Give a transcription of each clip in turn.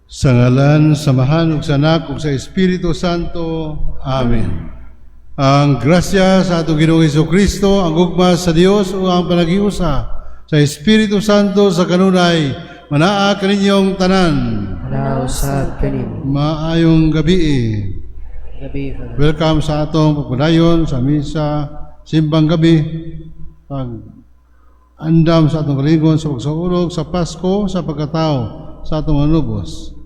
Sa ngalan, samahan, ug sa Anak, ug sa Espiritu Santo. Amen. Ang grasya sa atong Ginoong Jesucristo, ang gugma sa Dios o ang panagiusa sa Espiritu Santo sa kanunay, manaa kaninyong tanan. Manausab kanin. Maayong gabi. Gabi, Father. Welcome sa atong pagpadayon sa misa, simbang gabi, pag andam sa atong kalingon sa pagsaulog sa Pasko, sa pagkatao sa atong mga lubos.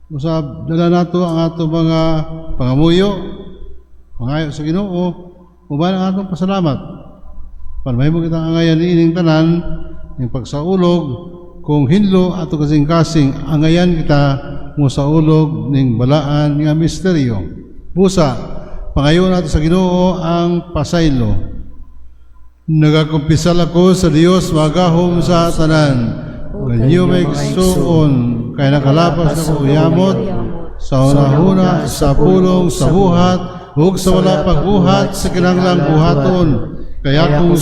Usab, dala nato ang atong mga pangamuyo, pangayo sa Ginoo, uban ang atong pasalamat. Panmahimo kitang angayan ni ining tanan, ng pagsaulog, kung hinlo ato kasing-kasing angayan kita mo sa ulog ning balaan nga misteryo. Busa, pangayo nato sa Ginoo ang pasaylo. Nagakumpisal ako sa Dios magahom sa tanan. Ganyo may gisuon, kaya nakalapas na ko uyamot, sa unahuna, sa pulong, sa buhat, ug sa wala pagbuhat, sa kinanglang buhaton. Kaya akong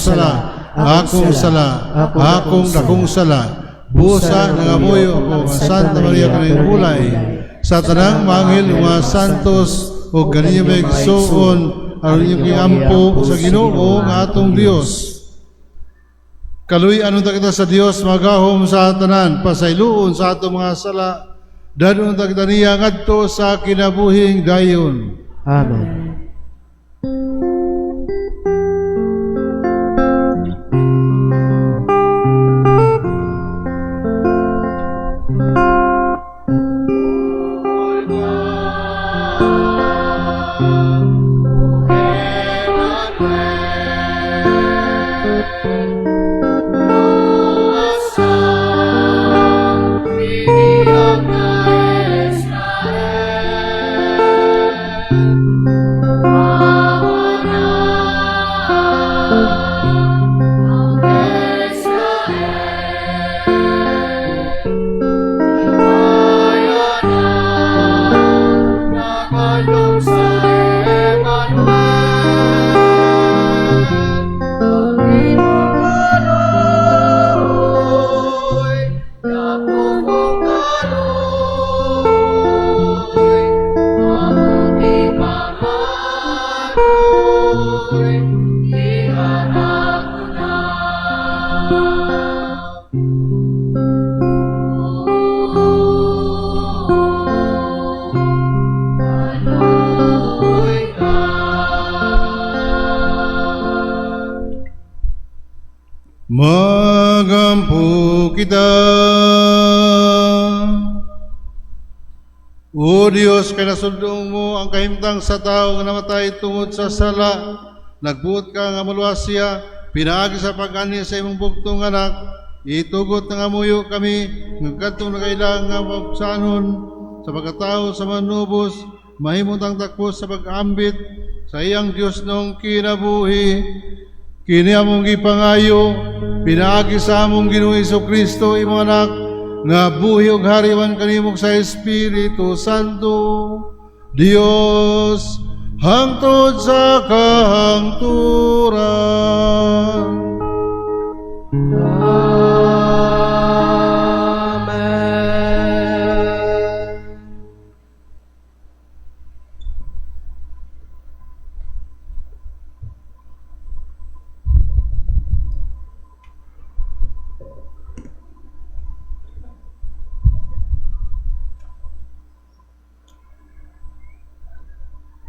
dakong sala, busa nangamuyo ako, ang Santa Maria kanang hulay, sa tanang mangil mga santos, ug ganyo may gisuon, aron inyong kiampo sa Ginoo nga atong Dios. Kaluy anong kita sa Dios magahom sa tanan, pasayloon sa atong mga sala, danon kita niya ngadto sa kinabuhing dayon. Amen. Magampo kita. O Diyos, kay nasundong mo ang kahimtang sa tao nga namatay tungod sa sala, nagbuot ka nga maluwasya, pinaagi sa pag-ani sa imong bugtong anak, itugot nga muyo kami, ngagkatong nagailang nga mapsanon, sa pagkatao sa manubos, mahimot ang takpos sa pag-ambit, sa iyang Diyos nung kinabuhi, kini among gipangayo, pinaagi sa among Ginoong Jesucristo, imong anak, nga buhi ug hariwan kanimong sa Espiritu Santo, Dios, hangtod sa kahangturan.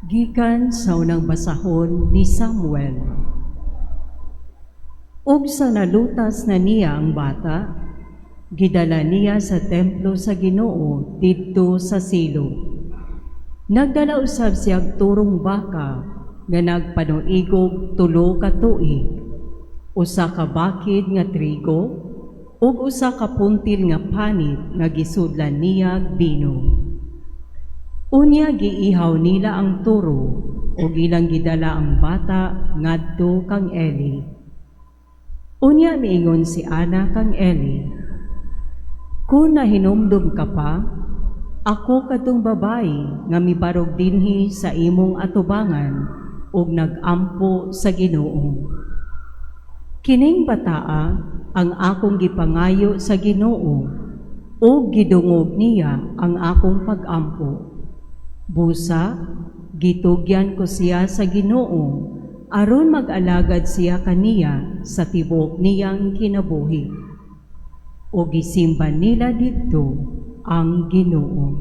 Gikan sa unang basahon ni Samuel. Ug sa nalutas na niya ang bata, gidala niya sa templo sa Ginoo didto sa Silo. Nagdala usab siya og turong baka nga nagpanuigog 3 ka tuig, usa ka bakid nga trigo ug usa ka puntil nga panit nga gisudlan niya bino. Unya giihaw nila ang turo ug ilang gidala ang bata ngadto kang Eli. Unya miingon si Ana kang Eli, "Kung nahinumdum ka pa, ako kadtong babayi nga mibarog dinhi sa imong atubangan ug nag-ampo sa Ginoo. Kining bataa ang akong gipangayo sa Ginoo, o gidungog niya ang akong pag-ampo. Busa, gitugyan ko siya sa Ginoo, aron mag-alagad siya kaniya sa tibok niyang kinabuhi. O gisimba nila didto ang Ginoo.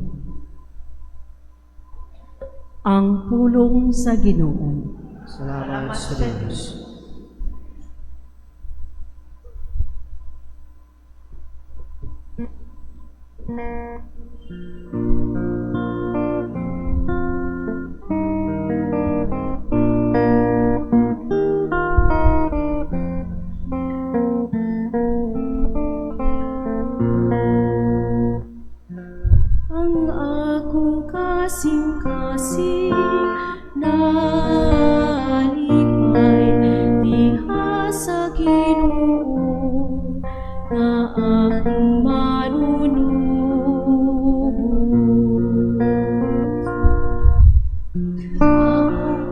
Ang pulong sa Ginoo. Salamat sa Diyos. Ang akong kasing-kasing nalipay diha sa Ginoo na akong manunubos.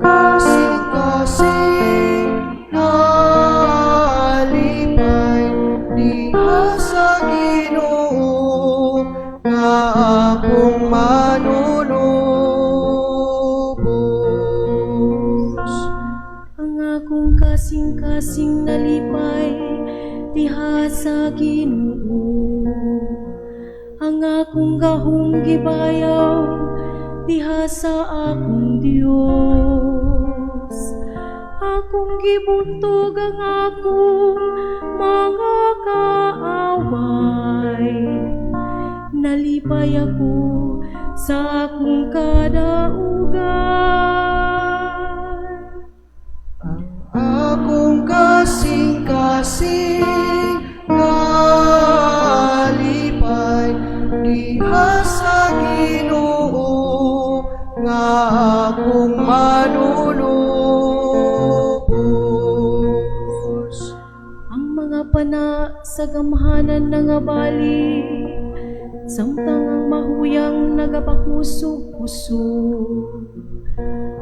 Kasing-kasing nalipay diha sa Ginoo nga akong manunubos. Ang akong kasing-kasing nalipay diha sa Ginoo. Ang akong gahong gibayaw diha sa akong Dios. Akong gibuntog ang akong mga kaaway. Nalipay ako sa akong kadaugan. Akong kasing-kasing nalipay diha sa Ginoo nga akong manunubos. Ang mga pana sa gamhanan na nga bali, samtang ang mahuyang nagapakusog-kusog.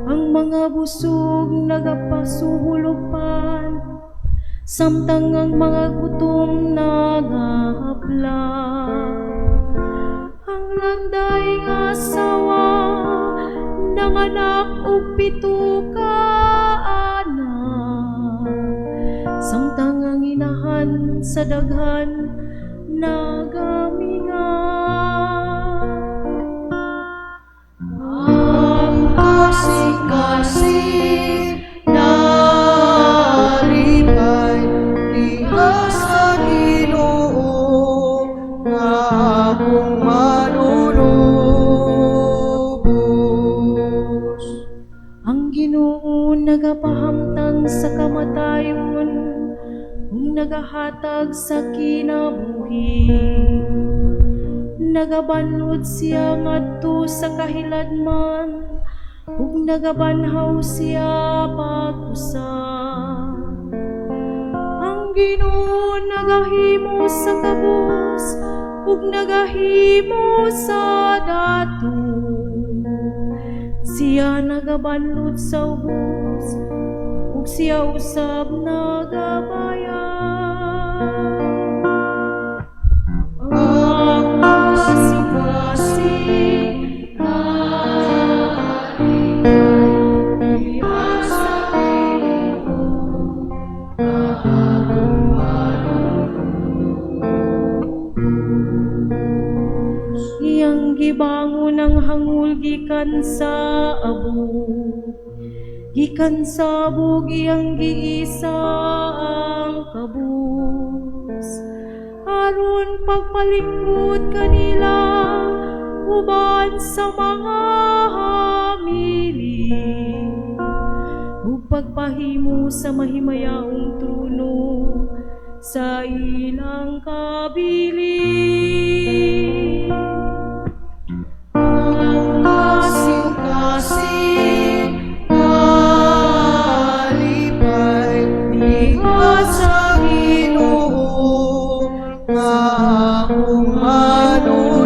Ang mga busog nagapasuhulupan, samtang ang mga gutom nagahapla. Ang landay nga asawa nanganak og 7 ka anak, samtang ang inahan sa daghan nagamingan. Ang kasing-kasing nalipay diha sa Ginoo nga akong manunubos. Ang Ginoo nagapahamtang sa kamatayon, ug nagahatag sa kinabuhi. Nagabanod siya ngadto sa kahiladman, ug nagabanhaw siya pag-usa. Ang Ginoo nagahimo sa kabus, ug nagahimo sa dato. Siya nagabanod sa ubos, ug siya usab nagabayad. Ang kasing-kasing nalipay diha sa Ginoo nga akong manunubos. Iyang gibangon ang hangul gikan sa abog, gikan sa abog iyang giisa ang kabus. Aron pagpalingkod kanila uban sa mga hamili, ug pagpahimo sa mahimayaong trono sa ilang kabilin. Ang Kasing-kasing nalipay diha sa Ginoo nga akong manunubos.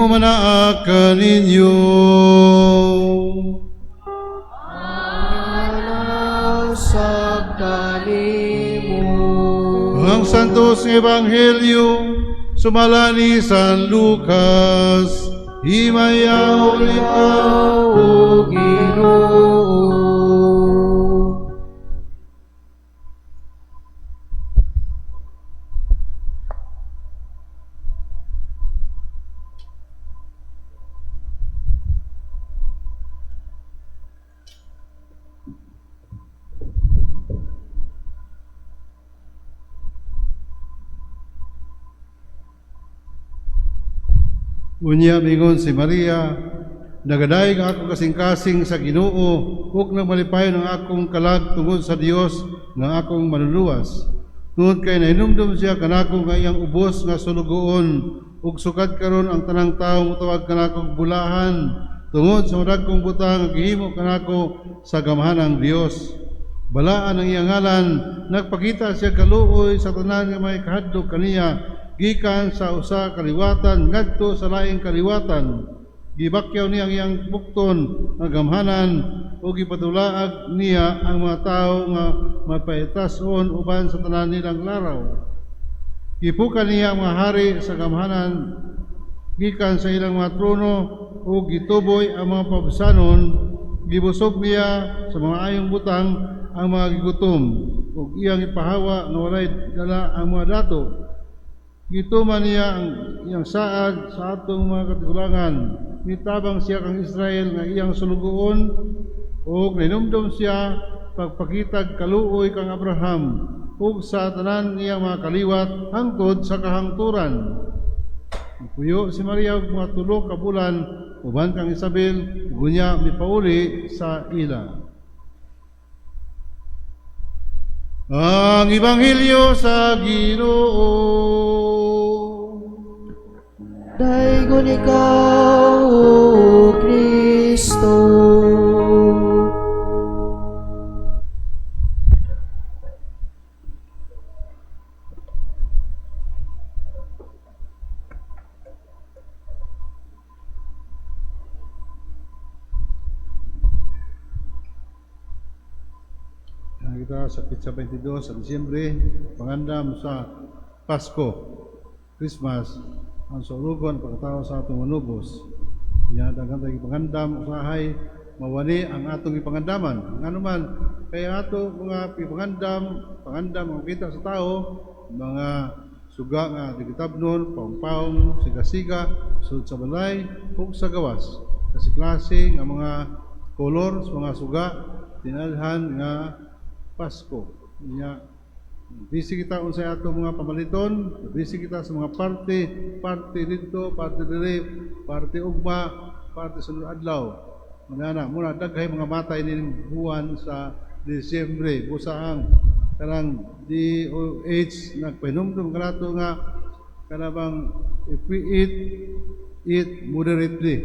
Ginoo manaak kaninyo. Alasag kanimo. Ang Santos nga Ebanghelyo sumalani San Lucas. Himayaw ikaw, O Ginoo. Unya mingon si Maria, nagaday nga ako kasing-kasing sa Ginoo, ug nang malipayon ang akong kalag tungod sa Dios nga akong manluluwas. Tungod kay nahinumdum siya kanako nga iyang ubos nga sulugoon, ug sukad karon ang tanang tawo mutawag kanako bulahan, tungod sa madagkong butang nga gihimo kanako sa gamhanang Dios. Balaan ang iyang ngalan, nagpakita siya kaluoy sa tanan nga may kahadlok kaniya, gikan sa usa kaliwatan ngadto sa laing kaliwatan. Gibakyaw niya ang iyang bukton nga gamhanan ug gipadulaag niya ang mga tawo nga mapaitas-on uban sa tanan nilang laraw. Gipukan niya ang mga hari sa gamhanan gikan sa ilang mga trono ug gituboy ang mga pabisanon. Gibusog niya sa mga ayong butang ang mga gigutom ug iyang ipahawa nga walay dala ang mga dato. Gituman niya ang iyang saad sa atong mga katigulangan. Nitabang siya kang Israel nga iyang sulugoon ug nahinumdum siya pagpakitag kaluoy kang Abraham ug sa tanan niyang mga kaliwat hangtod sa kahangturan. Puyo si Maria og mga 3 ka bulan uban kang Isabel ug unya mipauli sa ila. Ang Ebanghelyo sa Ginoo. Daigon ikaw, O Kristo. Kita sa Pitsa 22 sa Disyembre, pangandam sa Pasko, Christmas, ang sulugon pagkatao sa atong manubos. Yan, daghang tayong pangandam, usahay, mawani ang atong ipangandaman. Nga naman, kaya ato mga pangandam ang kita sa tao, mga suga nga digitabnon, paong-paong, siga-siga, sud sa balay, ug sa gawas. Kasi klase nga mga kolor sa mga suga, tinalhan nga Pasko. Niya, busy kita unsay ato mga pamaliton, busy kita sa mga parte dito, parte diri, parte ugma, parte sunod adlaw. Muna daghay mga matay ning buwan sa Disyembre, busaang kanang DOH nagpahinumdum kanato nga kanabang if we eat moderately.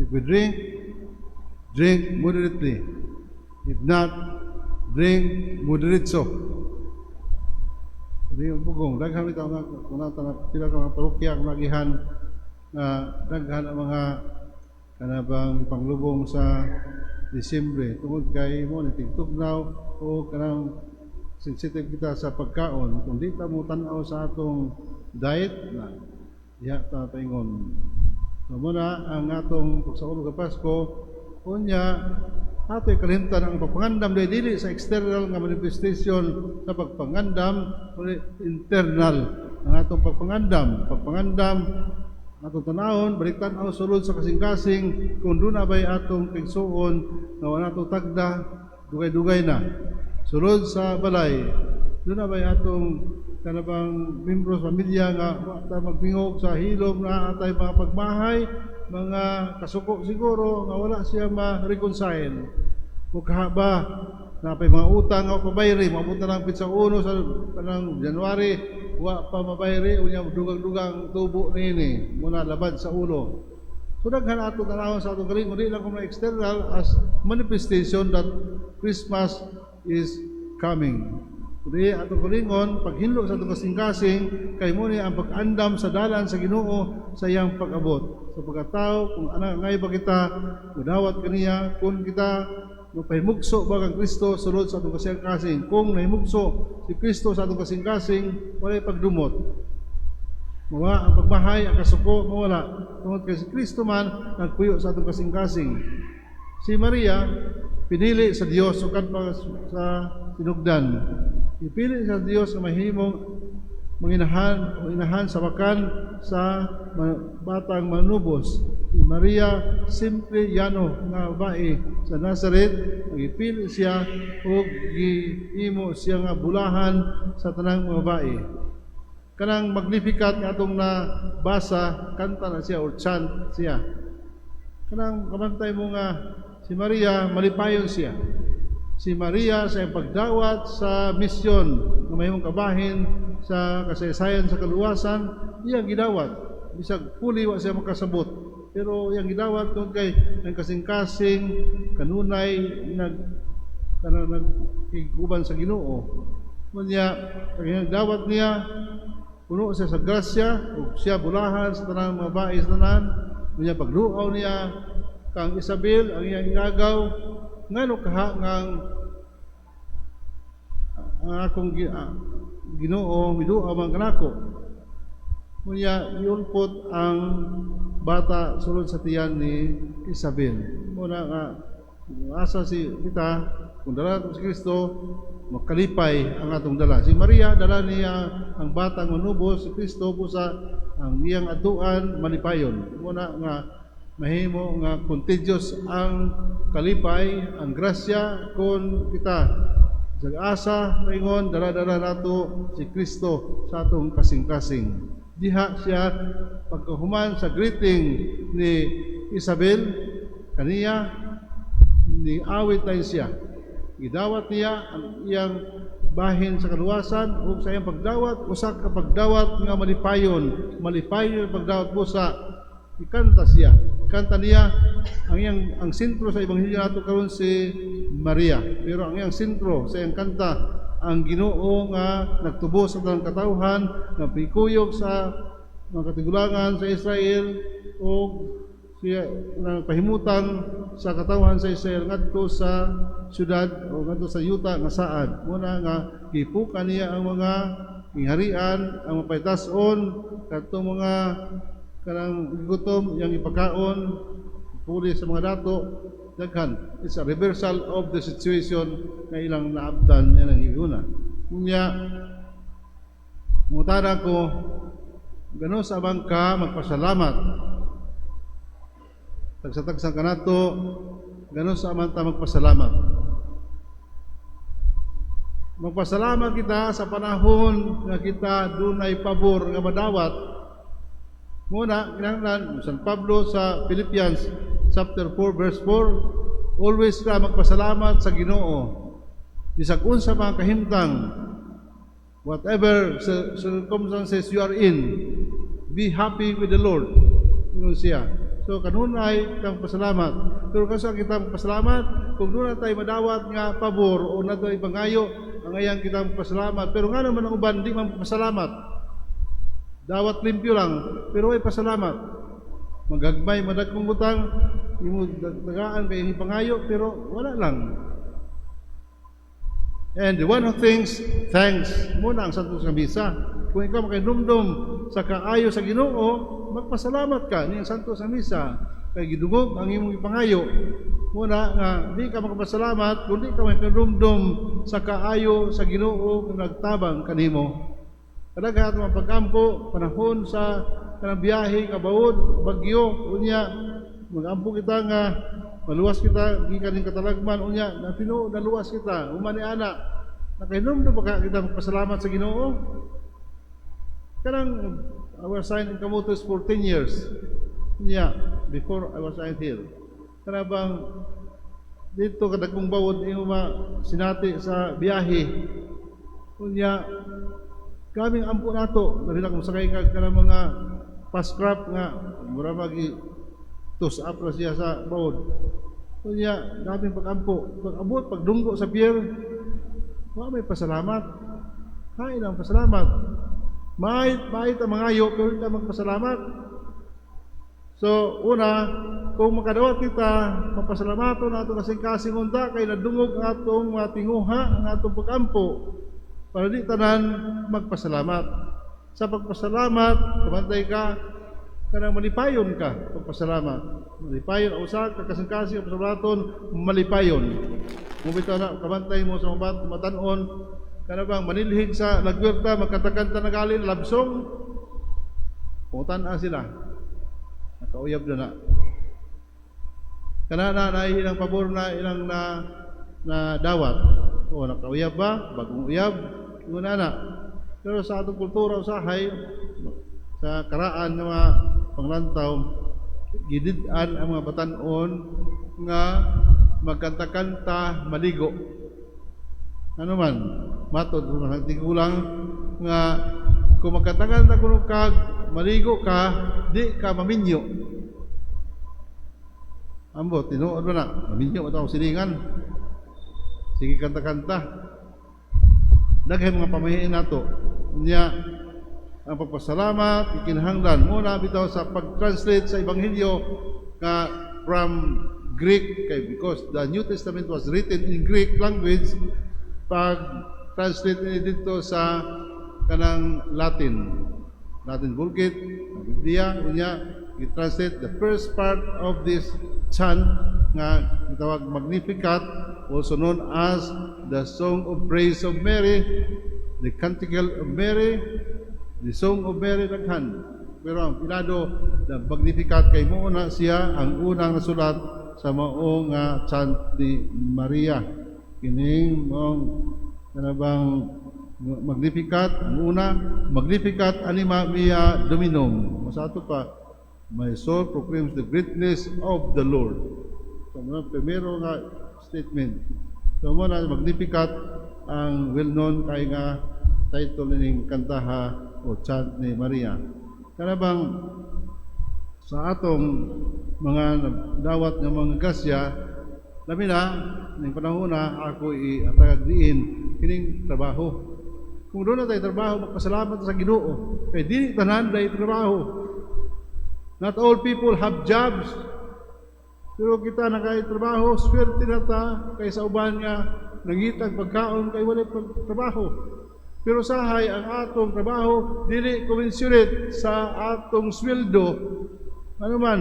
If we drink moderately. If not, drink moderatso. Hindi yung bugong. Daghan ito pila ka mga parokya ang nagihan na daghan ang mga kanabang panglubong sa Disyembre. Tungod kay mo, nitigtugnaw o kanang sensitive kita sa pagkaon. Kung di ta mo tanaw sa atong diet, na iya ta paingon. So muna, ang atong pagsaulog ka Pasko, kunya, ato'y kalimtan ang pagpangandam dili sa external nga manifestation sa pagpangandam kundi internal ang atong pagpangandam atong tanahon balikan ang sulod sa kasing-kasing kung doon na ba'y atong pigsuon na wala atong tagda dugay-dugay na sulod sa balay doon na ba'y atong kanabang membro sa pamilya nga wala magpingog sa hilom na atay mga pagmahay mga kasuko siguro nga wala siya ma-reconcile o kahaba na pa'y mga utang o pabayri mapunta ng pitsa 1 sa kanang January wa pa mabayri unya dugang-dugang tubo nini muna labad sa ulo. So daghan ato tanawon sa atong kalingon di lang kung external as manifestation that Christmas is coming. Kundi atong kulingon, paghinlo sa atong kasing-kasing, kay mo ni ang pag-andam sa dalan sa Ginoo sa iyang pag-abot. Sa pagkatao, kung ngay ba kita, mudawat kaniya, kung kita mapahimugso ba kang Kristo sulod sa atong kasing-kasing. Kung nahimugso si Kristo sa atong kasing-kasing, walay pagdumot. Mawa ang pagmahay, ang kasuko, mawala. Tungod kay si Kristo man, nagpuyo sa atong kasing-kasing. Si Maria, pinili sa Dios ukan pa sa sinugdan. Ipili sa Dios na mahimong inahan sa wakan sa batang manubos. Si Maria, simple yano nga babae sa Nazareth, nagipili siya ug gihimo siya nga bulahan sa tanang mga babae. Kanang Magnificat nga atong nabasa, kanta na siya or chant siya. Kanang kamantay mo nga si Maria, malipayon siya. Si Maria sa iyang pagdawat sa misyon na mayroong kabahin sa kasaysayan sa kaluwasan, iyang gidawat. Bisag puli wa siya makasabot. Pero iyang gidawat tungod kay ang kasing-kasing kanunay nagiguban sa Ginoo. Kunya ang iyang dawat niya, puno siya sa grasya, ug siya bulahan sa tanang mga bae sa tanan. Kunya pagluaw niya kang Isabel, ang iyang ingagaw, ngano kaha ngang akong Ginoo miduaw man kanako. Kunya iulpot ang bata sulod sa tiyan ni Isabel. Muna nga asa si kita kung dala si Kristo makalipay ang atong dala. Si Maria dala niya ang batang manubos, si Kristo busa ang iyang atuan malipayon. Muna nga mahimo nga contagious ang kalipay, ang grasya kon kita sa asa ringon dala-dala nato si Kristo sa atong kasing-kasing. Diha siya pagkahuman sa greeting ni Isabel kaniya ni awit tayo siya. Gidawat niya ang iyang bahin sa kaluwasan ug sa iyang pagdawat usa ka pagdawat nga malipayon pagdawat busa ikanta siya. Kanta niya ang sentro sa ebanghelyo nato karon si Maria. Pero ang iyang sentro sa iyang kanta ang Ginoo nga nagtubo sa tanang katawhan, nga pikuyog sa mga katigulangan sa Israel o siya nagpahimutan sa katawhan sa Israel ngadto sa syudad o ngadto sa yuta nga saad. Muna nga gipukan niya ang mga giharian, ang mapaytason kadto mga kanang gutom yang ipakaon puli sa mga dato daghan. It's a reversal of the situation na ilang naabtan yan ang iguna. Kunya mutara ko gano sa abang ka magpasalamat tagsa-tagsa kanato gano sa amang ta magpasalamat kita sa panahon nga kita dunay pabor nga madawat. Muna, kinahanglan San Pablo sa Philippians chapter 4 verse 4, always ka magpasalamat sa Ginoo. Bisag unsa man kahimtang, whatever circumstances you are in, be happy with the Lord. Yun siya. So kanunay kang pasalamat. Pero kaso kita magpasalamat kung doon na tayo madawat nga pabor o na tayo bangayo, ang ayang kita magpasalamat. Pero nga naman ang uban, di man magpasalamat. Dawat limpyo lang, pero ay pasalamat. Magagmay, madagkong butang, dagaan kay hindi pangayo, pero wala lang. And the one who thinks, thanks, muna ang Santo Misa. Kung ikaw makinumdum sa kaayo sa Ginoo, magpasalamat ka niyang Santo Misa. Kay gidungog ang imong ipangayo. Muna nga, di ka magpasalamat, kundi ka makinumdum sa kaayo sa Ginoo kung nagtabang kanimo. Kadaghan mga pagkampo, panahon sa kanang biyahe, kabaod, bagyo, unya, magampo kita nga, maluwas kita, gikan ng katalagman, unya, naluwas kita, umani anak, nakainomdo ba kita magpasalamat sa Ginoo? Kanang, I was signed in Camotes for 10 years, unya, before I was signed here. Kanabang, dito kadagkong bawod, yung sinati sa biyahe, unya, kaming ampo nato, dahil akong sakay ka ng mga pascrap nga, mura tus up na siya sa bawod. Kanya, kaming pag-ampo, pag-abot, pagdunggo sa pier, may pasalamat. Hain ang pasalamat. Mahit ang mangayo, pero hindi magpasalamat. So, una, kung makadawat kita, mapasalamaton ato kasing-kasing unta, kay nadungog ang atong mga tinguha, ang atong pag-ampo, para di tanan magpasalamat. Sa pagpasalamat, kabantay ka, kanang malipayon ka, pagpasalamat. Malipayon, ang usa, kasing-kasing ang pasalamaton, malipayon. Mubitaw na, kabantay mo sa mga matanon, kana bang manilhig sa lagwerta, magkatakanta na galin, labsong, pungutan na sila. Nakauyab na na. Kana na ilang pabor na ilang na dawat. O nakauyab ba? Bagong uyab. Una na. Pero sa atong kultura usahay, sa karaan ng mga panglantaw, gidid-an ang mga batanon nga magkanta-kanta maligo. Ano man, matod ng tigulang nga kung magkanta-kanta kuno kag maligo ka, di ka maminyo. Ambo, tinuod mo na, maminyo ito ang silingan. Sige kanta-kanta. Daghay mga pamahiin nato. Niya, ang pagpasalamat, ikinahanglan. Muna bitaw sa pag-translate sa Ebanghelyo ka from Greek, because the New Testament was written in Greek language, pag-translate dito sa kanang Latin Vulgate, Biblia, unya i-translate the first part of this chant nga gitawag Magnificat, also known as the Song of Praise of Mary, the Canticle of Mary, the Song of Mary daghan. Pero ang pinado the Magnificat kay mo na siya ang unang nasulat sa mao nga chant ni Maria. Kining mong kanabang Magnificat, ang una, Magnificat anima mea Dominum. Masato pa, my soul proclaims the greatness of the Lord. So, primero nga statement. So, muna, Magnificat, ang well-known kay nga title ng kantaha o chant ni Maria. Kanabang sa atong mga dawat ng mga gasya, labi na, ng panahon na ako i-atagag diin, kining trabaho. Kung doon na tayo trabaho, magpasalamat sa Ginoo. Kaya di tanan tayo trabaho. Not all people have jobs. Pero kita na kayo trabaho, swerte na ta, kaya sa uban nga, nangitag pagkaon, kaya wala trabaho. Pero sahay, ang atong trabaho, dili commensurate sa atong sweldo. Ano man,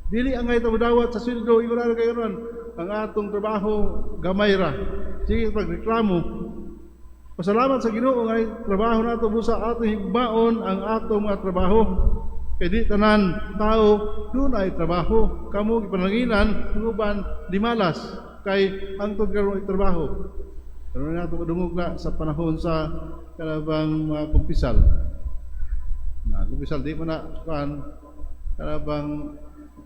dili ang ngayon dawat sa sweldo, iwala na kayo ron. Ang atong trabaho, gamay ra. Sige, pagreklamo. Pasalamat sa Ginoo nga trabaho nato busa ato higbaon ang atong mga trabaho. Kay di tanan tao doon ay trabaho. Kamo gipananginan uban di malas kay angtod karon ay trabaho. Karon nato madungog na sa panahon sa kanabang mga kumpisal. Na kumpisal di man na kanabang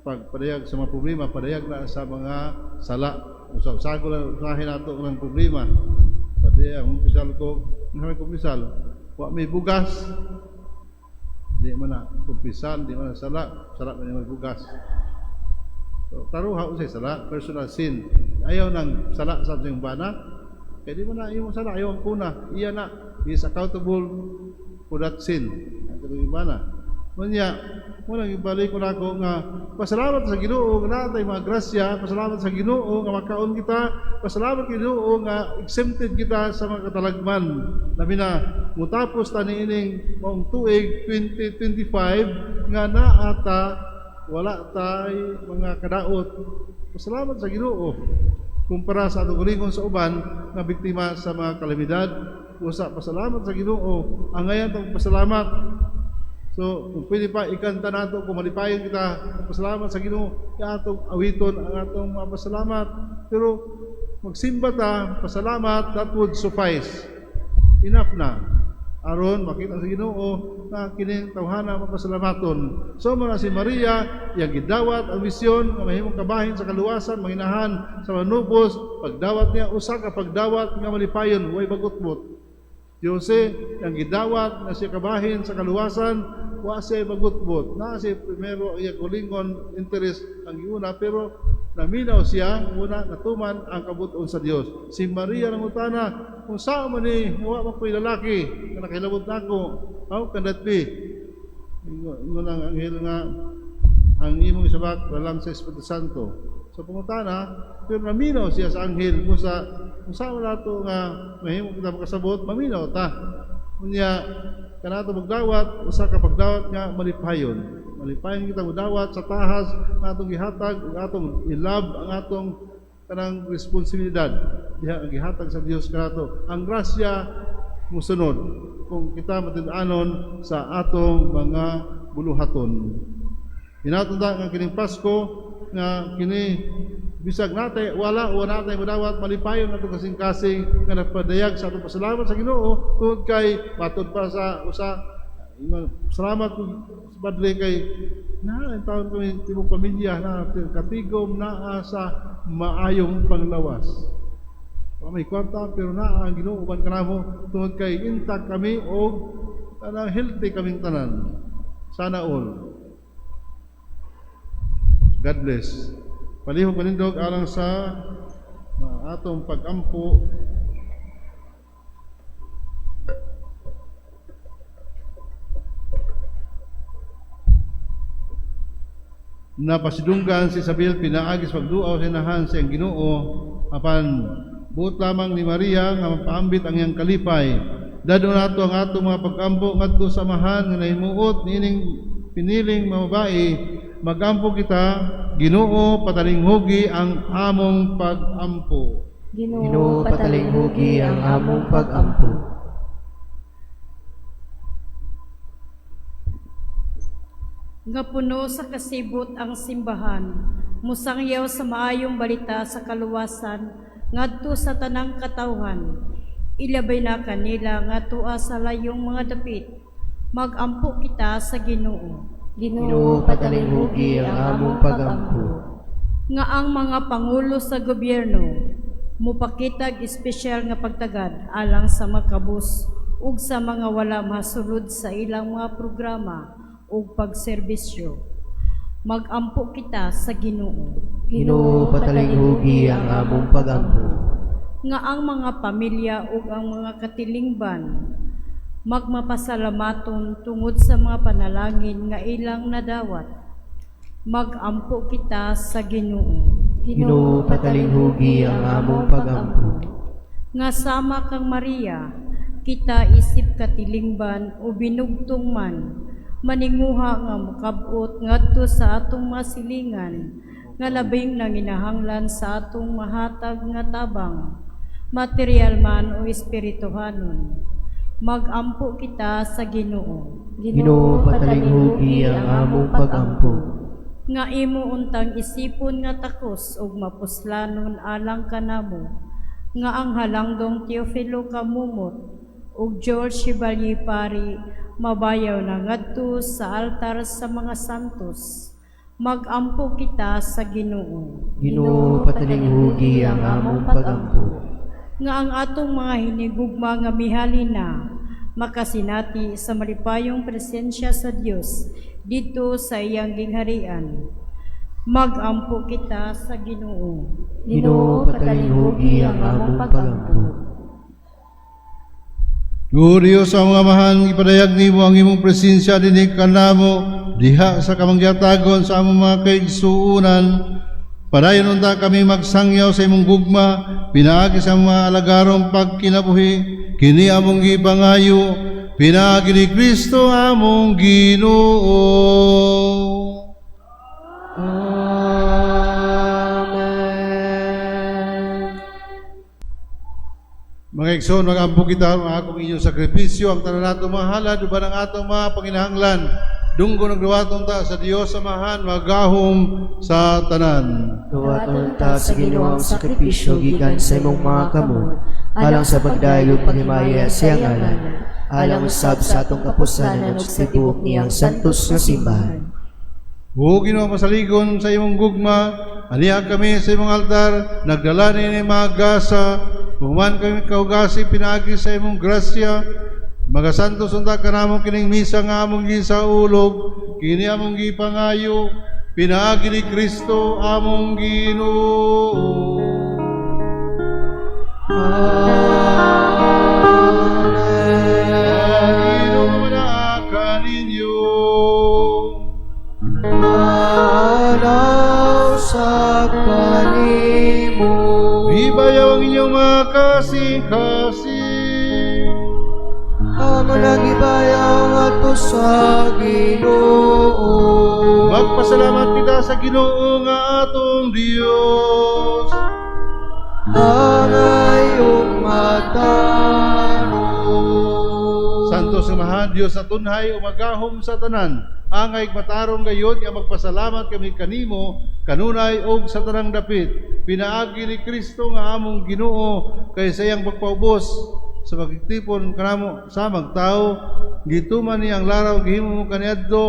pagpadayag sa mga problema, padayag na sa mga sala. Usag-usag lang usahin nato ng problema. Pati ang kumpisal ko, may kumpisal, wa may bugas, di man na kumpisal, di man na sala man may bugas. So, taruha usay sala, personal sin. Ayaw nang sala sa ating bana, kaya di man na yung sala, ayaw ang kuna, iya na, is accountable for that sin. Ang katong bana. Nunya, muna ibalik ko na ako nga, pasalamat sa Ginoo nga natay mga grasya, pasalamat sa Ginoo nga makaon kita, pasalamat sa Ginoo nga exempted kita sa mga katalagman. Labi na, mutapos taniining maong tuig 2025 nga naata, wala tay mga kadaot. Pasalamat sa Ginoo kumpara sa atong kulingon sa uban nga biktima sa mga kalamidad. Usa, pasalamat sa Ginoo. Ang ngayon itong pasalamat. So, kung pwede pa, ikanta nato, kung malipayan kita, pasalamat sa Ginoo, atong awiton ang atong mga pasalamat. Pero, magsimba ta, pasalamat, that would suffice. Enough na. Aron, makita sa Ginoo na kining tawhana mapasalamaton. So, muna si Maria, yung gidawat ang misyon, nga mahimong kabahin sa kaluwasan, manginahan sa manubos, pagdawat niya, usa ka pagdawat nga malipayon, huwag bagutbot. Jose, ang gidawat na siya kabahin sa kaluwasan, wa siya bagutbot. Na siya primero iya kulingon interest ang iuna, pero naminaw siya, muna natuman ang kabuton sa Dios. Si Maria ng utana, kung saan man wa man ko'y lalaki, nga nakahilabot na ako, how can that be? Ingon ang anghel nga, ang imong isabak, lalang sa Espiritu Santo. So pangutana, pero naminaw siya sa anghel, kung saan man nato nga, mahimo kita makasabot, maminaw ta. Kunya, kanato magdawat, usa ka pagdawat nga malipayon. Malipayon kita magdawat sa tahas, ang atong gihatag, ang atong ilab, ang atong kanang responsibilidad. Diha ang gihatag sa Dios kanato. Ang grasya musunod kung kita matin-anon sa atong mga buluhaton. Hinatunda nga kining Pasko nga kini bisag natay wala natay modawat malipayon nato kasing-kasing nga nagpadayag sa atong pasalamat sa Ginoo tungod kay matud pa sa usa salamat sa padre kay na taon kami tibok pamilya na katigom naa sa maayong panglawas. May kwarta pero naa ang Ginoo uban kanamo tungod kay intact kami og tanang healthy kaming tanan. Sana all. God bless. Palihog manindog alang sa atong pag-ampo napasidunggan si Isabel pinaagis pagduaw sa inahan sa iyang Ginoo apan buot lamang ni Maria nga mapaambit ang iyang kalipay. Dado nato ang atong mga pag-ampo ngadto sa amahan nga nahimuot niining piniling mga babae. Magampo kita, Ginoo, patalinghugi ang among pag-ampo. Ginoo, patalinghugi ang among pag-ampo. Nga puno sa kasibot ang simbahan, musangyaw sa maayong balita sa kaluwasan, ngadto sa tanang katawhan. Ilabay na kanila nga tua sa layong mga dapit. Magampo kita sa Ginoo. Ginoo, patalinghugi ang among pag-ampo. Nga ang mga pangulo sa gobyerno mupakitag espesyal nga pagtagad alang sa makabus ug sa mga wala masulod sa ilang mga programa ug pagserbisyo. Magampo kita sa Ginoo. Ginoo, patalinghugi ang among pag-ampo. Nga ang mga pamilya ug ang mga katilingban magmapasalamaton tungod sa mga panalangin nga ilang nadawat. Magampo kita sa Ginoo. Ginoo, patalinghugi ang among pag-ampo. Nga sama kang Maria, kita isip katilingban o binugtong man, maninguha nga mukabot ngadto sa atong masilingan, nga labing nanginahanglan sa atong mahatag nga tabang, material man o espirituhanon. Magampo kita sa Ginoo. Ginoo, patalinghugi ang among pag-ampo. Nga imo untang isipon nga takos ug mapuslanon alang kanamo, nga ang halangdong Teofilo Kamumot ug George Chevalier Pari mabayaw na ngadto sa altar sa mga santos. Magampo kita sa Ginoo. Ginoo, patalinghugi ang among pag-ampo. Nga ang atong mga hinigugma nga mihalina makasinati sa malipayong presensya sa Dios dito sa iyang gingharian. Magampo kita sa Ginoo. Ginoo, patalinghugi ang among pag-ampo. Gloryo sa mga amahan, ipadayag nimo ang imong presensya dinig kanamo diha sa kamangyatagon sa among mga kaigsuunan. Padayon unta kami magsangyaw sa imong gugma, pinaagi sa mga alagarong pagkinabuhi, kini among gibangayo, pinaagi ni Kristo among Ginoo. Amen. Mga igsoon, magampo kita ang akong inyong sakripisyo, ang tanan nato mga halad, uban ang atong mga panginahanglan. Dunggo nagduwaton ta sa Dios Amahan, magahom sa tanan. Duwaton ta sa Ginoo ang sakripisyo gikan sa imong mga kamot, alang sa pagdaylo paghimaya sa iyang ngalan, alang usab sa atong kapusanan ug sa tibuok niyang santos nga simbahan. O Ginoo, masaligon sa imong gugma, aniha kami sa imong altar, nagdala ni mga gasa, human kami kaugasi, pinaagi sa imong grasya, magasantos unta kanamong kining misa nga among gisaulog, kini among gipangayo, pinaagi ni Kristo among Ginoo. Amen. kasing-kasing. Amo nagibayaw ato sa Ginoo. Magpasalamat kita sa Ginoo nga atong Dios. Ang ayong matarong. Santos nga Maha Dios na tunhay umagahom sa tanan. Angay matarong gayon nga magpasalamat kami kanimo kanunay og sa tanang dapit. Pinaagi ni Kristo nga among Ginoo kay sayang pagpaubos sa pagtipon kanamo sa magtao. Gituman niya ang laraw gihimo mo kaniadto,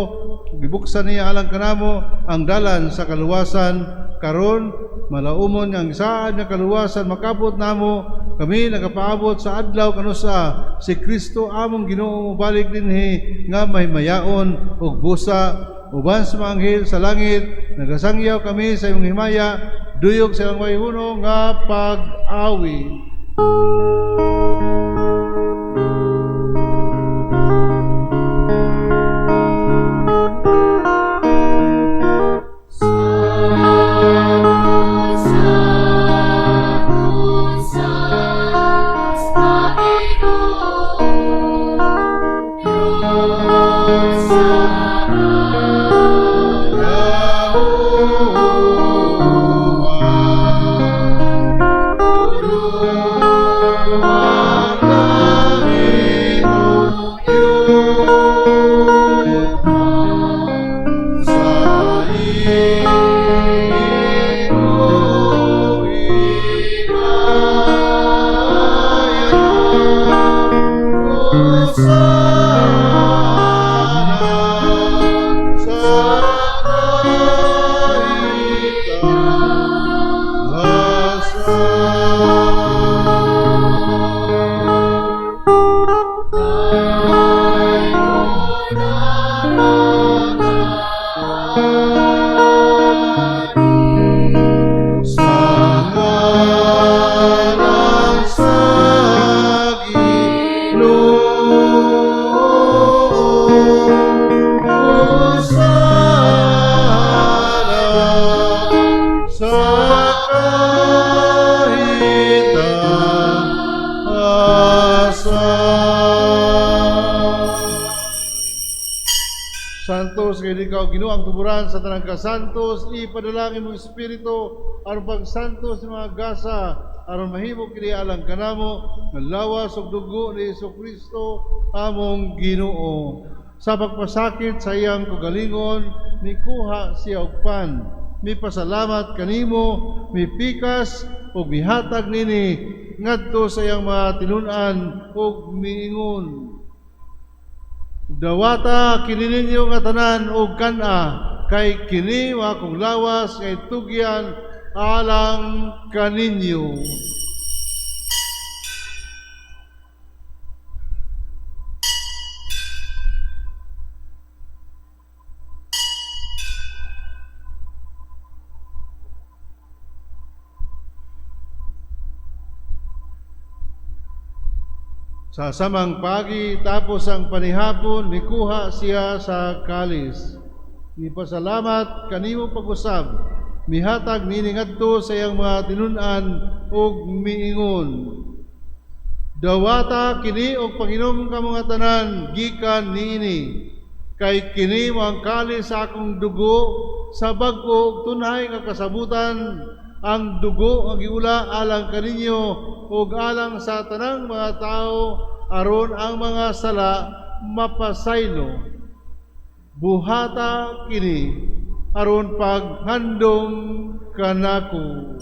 gibuksan niya alang kanamo ang dalan sa kaluwasan. Karon malaumon ang saan nga kaluwasan makabot namo, kami nagapaabot sa adlaw kanusa si Kristo among Ginoo balik dinhi nga may mayaon ug busa uban sa mga anghel sa langit. Nagasangyaw kami sa imong himaya, duyog sa ilang wayhuno nga pag-awi. Santos kay ikaw Ginoo ang tuburan sa tanang kasantos, ipadalangin mong espiritu aron pagsantos ng mga gasa aron mahimo kini alang kanamo nga lawas ug dugo ni Jesucristo among Ginoo. Sa pagpasakit sa iyang kagalingon mikuha siya og pan, mipasalamat kanimo, mipikas ug mihatag nini ngadto sa iyang mga tinun-an ug miingon. Dawata kini ninyo nga tanan og kana kay kini wa kong lawas kay tugyan alang kaninyo. Sa samang pagi tapos ang panihapon mikuha siya sa kalis. Mipasalamat kanimo pag-usab, mihatag nini ngadto sa iyang mga tinun-an ug miingon. Dawata kini og panginom ka mga tanan gikan niini. Kay kini mo ang kalis sa akong dugo sa bag-o tunhay nga kasabutan. Ang dugo ang giula alang kaninyo ug alang sa tanang mga tao aron ang mga sala mapasaylo. Buhata kini aron paghandom kanako.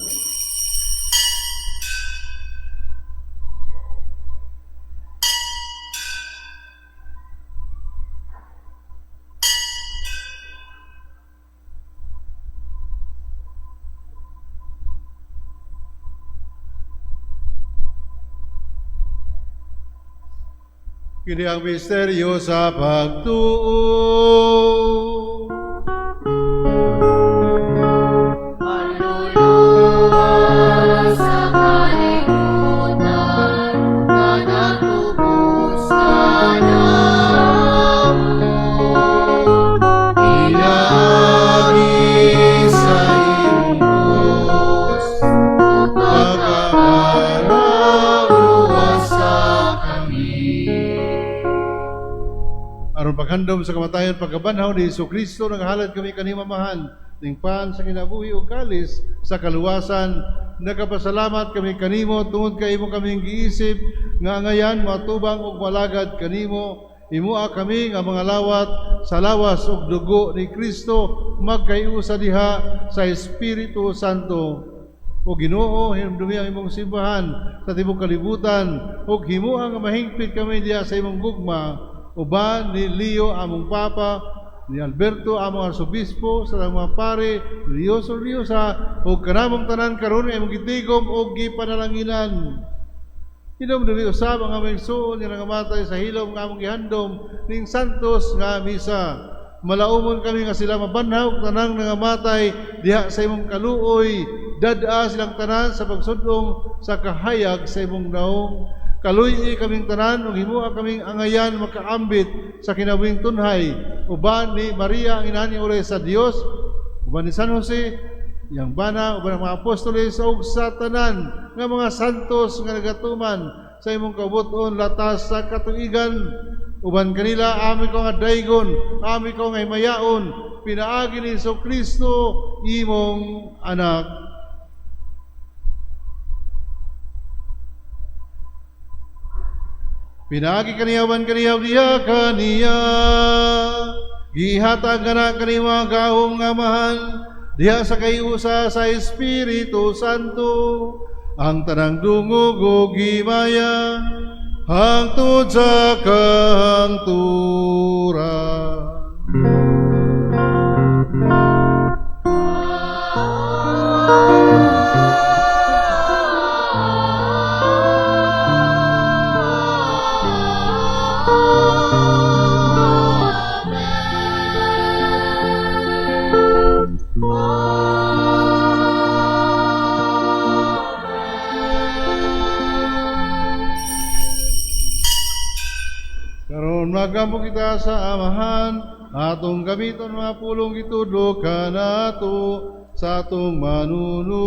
Kini ang misteryo sa pagtuo. Pagkakarami aron paghandom sa kamatayon pagkabanhaw ni Hesus Kristo nagahalad kami kanimamahan ning paan sa kinabuhi ug kalis sa kaluwasan. Nagapasalamat kami kanimo tungod kay imo kaming giisip nga ngayan matubang ug malagad kanimo. Himua kami nga mga lawat sa lawas ug dugo ni Kristo magkayusa diha sa Espiritu Santo. O Ginoo, hinumdumi ang imong simbahan sa tibuok kalibutan ug himua nga mahingpit kami diha sa imong gugma uban ni Leo among Papa, ni Alberto among Arsobispo, sa mga pare, ni Rioso Riosa ug kanamong tanan karon nga imong gitigom ug gipanalanginan. Hinumdumi usab ang aming suon nga nangamatay sa hilom nga among gihandom ning santos nga misa. Malaumon kami nga sila mabanhaw ug tanang nangamatay diha sa imong kaluoy, dad-a silang tanan sa pagsudlong sa kahayag sa imong naong. Kaluy kaming tanan ug himua kaming angayan makaambit sa kinabing tunhay uban ni Maria ang ina ni Uray sa Dios, uban ni San Jose yang bana, uban ang mga apostoles ug sa tanan nga mga santos nga nagatuman sa imong kabuton latas sa katuigan. Uban kanila ami ko nga daygon, ami ko nga himayaon, pinaagi ni Hesus Kristo imong anak. Pinaagi kaniya uban kaniya diha kaniya, gihatag na kaniya gahom nga mahal diha sa kayusa sa Espiritu Santo, ang tanang dungog ug himaya hangtod sa kahangturan. Karon magampo kita sa amahan, atong gamiton mga pulong gitudlo kanato sa atong manunubos.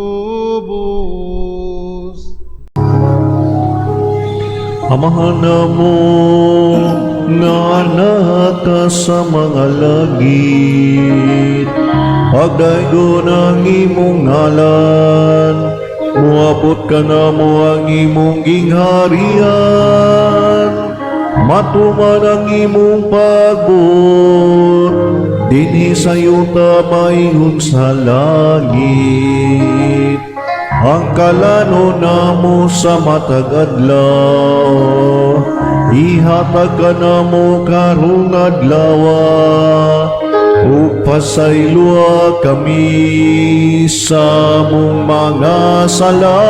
Amahan mo nga anak ka sa mga langit, pagdaygo ng imong ngalan, muabot ka na mo ang imong gingharian. Matuman ang imong pagbot, dinhi sa yuta maingon sa langit. Ang kalano namo sa matag adlaw, ihatag ka namo karong adlawa, ug pasaylua kami sa mong mga sala.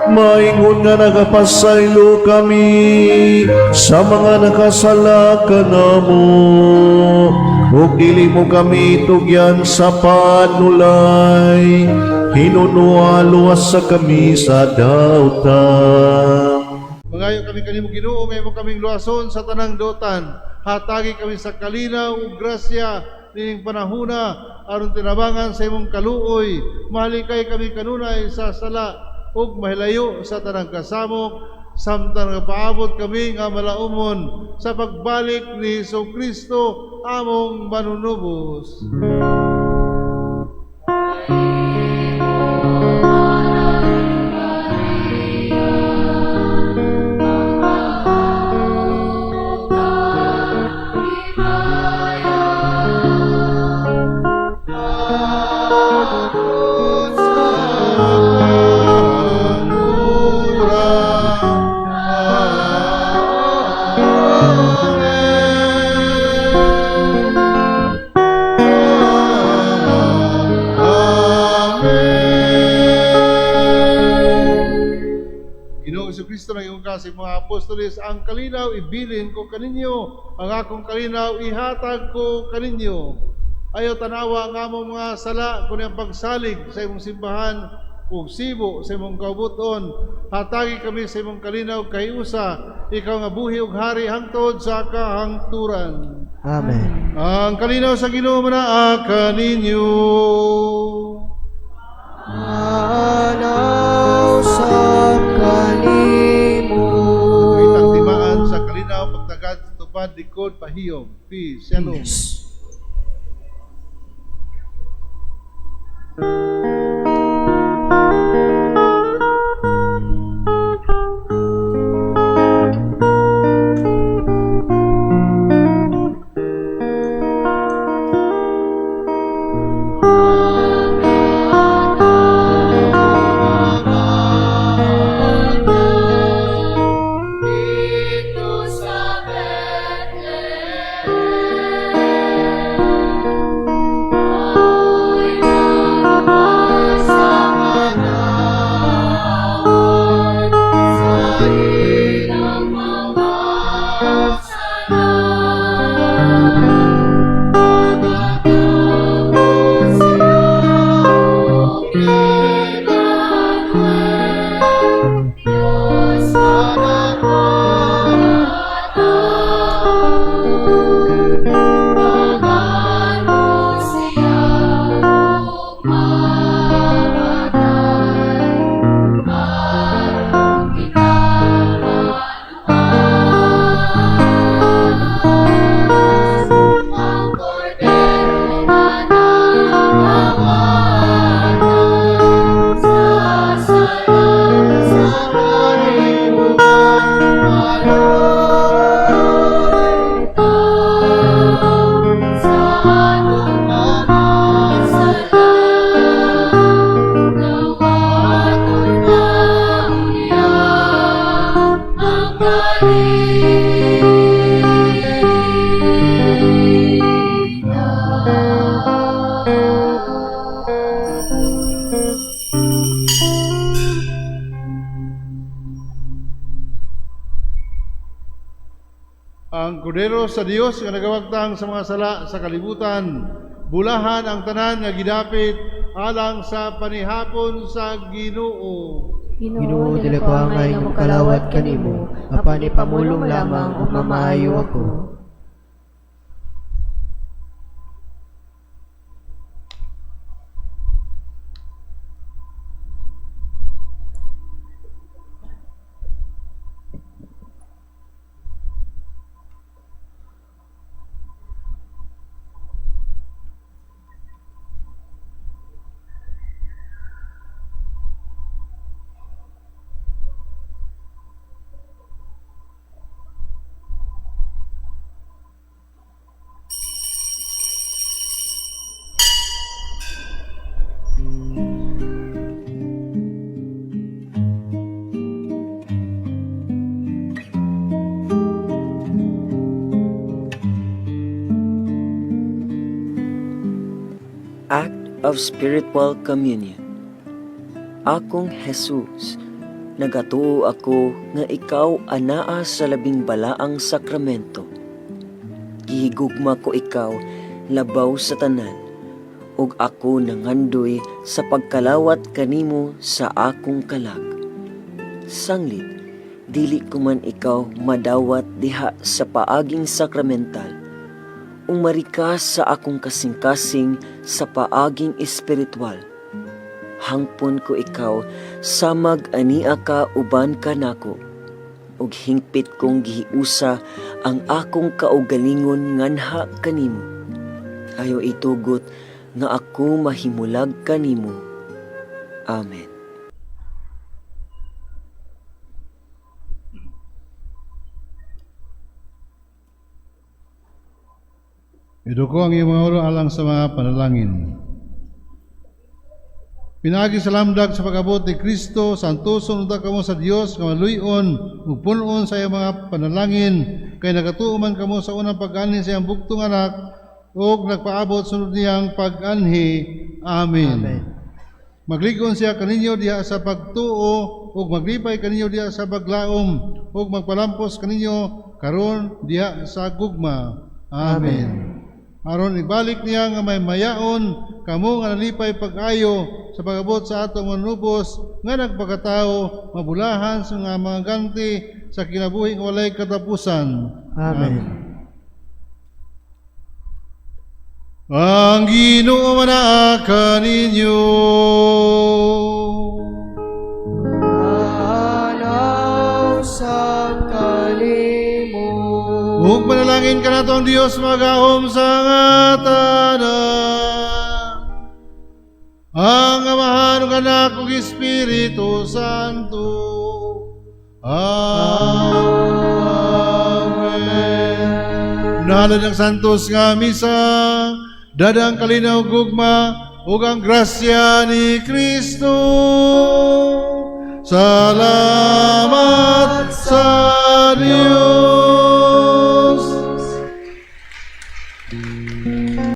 Maingon nga nagapasaylo kami sa mga nakasala kanamo, ug dili mo kami tugyan sa panulay, hinunualuwas sa kami sa dautan. Mangayo kami kanimo Ginoo, ngayon mo kaming luwason sa tanang dotan. Hatagi kami sa kalinaw ug grasya ning panahuna aron tinabangan sa imong kaluoy. Mahalin kay kami kanunay sa sala ug mahilayo sa tanang kasamok, samtang napaabot kami nga malaumon sa pagbalik ni Hesus Kristo among manunubos. Kristo na iyong kasi mga apostoles, ang kalinaw ibilin ko kaninyo, ang akong kalinaw ihatag ko kaninyo. Ayaw tanawa nga mong mga sala kung ang pagsalig sa imong simbahan ug sibo sa imong kaubuton. Hatagi kami sa imong kalinaw kayusa, ikaw nga buhi ug hari hangtod sa kahangturan. Amen. Ang kalinaw sa Ginoo manaa kaninyo. Alaw sa kalimo. Itang timaan sa kalinaw pagtagad sa lupad, likod, pahiyom. Peace. Shalom. Peace. Ang kordero sa Dios nga nagawagtang sa mga sala sa kalibutan, bulahan ang tanan nga gidapit alang sa panihapon sa Ginoo. Ginoo dili ko angay nga makalawat kanimo, apan ipamulong lamang ug mamaayo ako. Act of Spiritual Communion. Akong Jesus, nagatuo ako nga ikaw anaa sa labing balaang sakramento. Gihigugma ko ikaw labaw sa tanan, ug ako nangandoy sa pagkalawat kanimo sa akong kalag. Sanglit, dili ko man ikaw madawat diha sa paaging sakramental, umarikas sa akong kasing-kasing sa paaging espiritual. Hangpon ko ikaw, samag ania ka uban ka nako, ug hingpit kong gihiusa ang akong kaugalingon nganha kanimo. Ayo itugot nga ako mahimulag kanimo. Amen. Iduko ang iyong mga ulo alang sa mga panalangin. Pinagi sa lamdag sa pag-abot ni Kristo, santuson unta kamo sa Dios nga maluyon ug punon sa iyong mga panalangin, kay nagatuo man kamo sa unang pag-anhi sa iyang bugtong anak ug nagpaabot sunod niyang pag-anhi. Amen. Amen. Magligon siya kaninyo diha sa pagtuo ug maglipay kaninyo diha sa paglaom ug magpalampos kaninyo karon diha sa gugma. Amen. Aron ibalik niya nga may mayaon kamo nga nalipay pag-ayo sa pag-abot sa atong manubos nga nagpakatao mabulahan sa mga ganti sa kinabuhing walay katapusan. Amen. Ang Ginoo manaa kaninyo. Alaw sa kalimo. Ug manalangin ka nato ang Dios magahom sa ngatanan. Ang Amahan ug Anak ug Espiritu Santo. Amen. Nahalad ang santos nga misa, dadang kalinaw gugma, ug ang grasya ni Kristo. Salamat sa Dios.